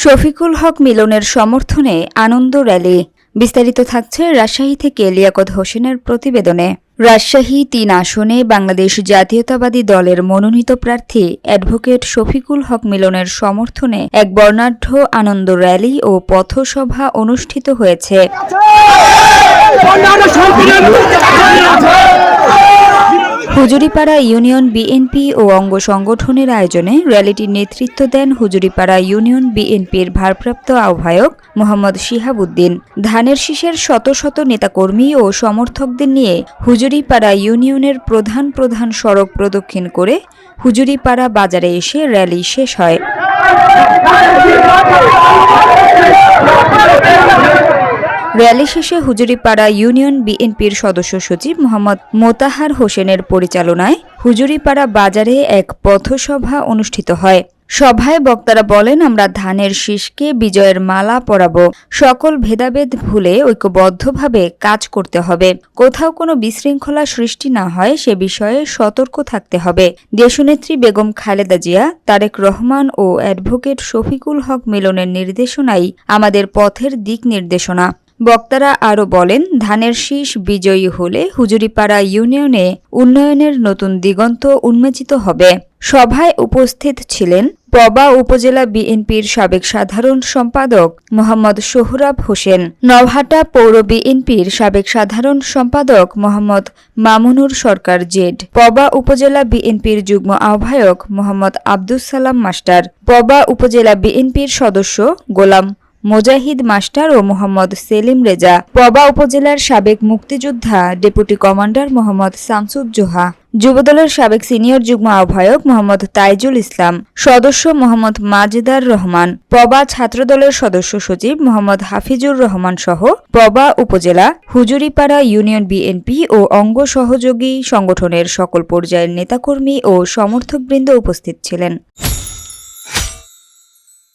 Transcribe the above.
শফিকুল হক মিলনের সমর্থনে আনন্দ র্যালি। বিস্তারিত থাকছে রাজশাহী থেকে লিয়াকত হোসেনের প্রতিবেদনে। রাজশাহী ৩ আসনে বাংলাদেশ জাতীয়তাবাদী দলের মনোনীত প্রার্থী অ্যাডভোকেট শফিকুল হক মিলনের সমর্থনে এক বর্ণাঢ্য আনন্দ র্যালি ও পথসভা অনুষ্ঠিত হয়েছে। হুজুরিপাড়া ইউনিয়ন বিএনপি ও অঙ্গ সংগঠনের আয়োজনে র্যালিটির নেতৃত্ব দেন হুজুরিপাড়া ইউনিয়ন বিএনপির ভারপ্রাপ্ত আহ্বায়ক মোহাম্মদ শিহাব উদ্দিন। ধানের শীষের শত শত নেতাকর্মী ও সমর্থকদের নিয়ে হুজুরিপাড়া ইউনিয়নের প্রধান সড়ক প্রদক্ষিণ করে হুজুরিপাড়া বাজারে এসে র্যালি শেষ হয়। র্যালি শেষে হুজুরিপাড়া ইউনিয়ন বিএনপির সদস্য সচিব মোহাম্মদ মোতাহার হোসেনের পরিচালনায় হুজুরিপাড়া বাজারে এক পথসভা অনুষ্ঠিত হয়। সভায় বক্তারা বলেন, আমরা ধানের শীষকে বিজয়ের মালা পরাব। সকল ভেদাভেদ ভুলে ঐক্যবদ্ধভাবে কাজ করতে হবে। কোথাও কোনো বিশৃঙ্খলা সৃষ্টি না হয় সে বিষয়ে সতর্ক থাকতে হবে। দেশনেত্রী বেগম খালেদা জিয়া, তারেক রহমান ও অ্যাডভোকেট শফিকুল হক মিলনের নির্দেশনাই আমাদের পথের দিক নির্দেশনা। বক্তারা আরও বলেন, ধানের শীষ বিজয়ী হলে হুজুরিপাড়া ইউনিয়নে উন্নয়নের নতুন দিগন্ত উন্মোচিত হবে। সভায় উপস্থিত ছিলেন পবা উপজেলা বিএনপির সাবেক সাধারণ সম্পাদক মোহাম্মদ সোহরাব হোসেন, নওহাটা পৌর বিএনপির সাবেক সাধারণ সম্পাদক মোহাম্মদ মামুনুর সরকার জেড, পবা উপজেলা বিএনপির যুগ্ম আহ্বায়ক মোহাম্মদ আব্দুস সালাম মাস্টার, পবা উপজেলা বিএনপির সদস্য গোলাম মোজাহিদ মাস্টার ও মোহাম্মদ সেলিম রেজা, পবা উপজেলার সাবেক মুক্তিযোদ্ধা ডেপুটি কমান্ডার মোহাম্মদ শামসুজ্জোহা, যুবদলের সাবেক সিনিয়র যুগ্ম আহ্বায়ক মোহাম্মদ তাইজুল ইসলাম, সদস্য মোহাম্মদ মাজেদার রহমান, পবা ছাত্রদলের সদস্য সচিব মোহাম্মদ হাফিজুর রহমান সহ পবা উপজেলা, হুজুরিপাড়া ইউনিয়ন বিএনপি ও অঙ্গ সহযোগী সংগঠনের সকল পর্যায়ের নেতাকর্মী ও সমর্থকবৃন্দ উপস্থিত ছিলেন।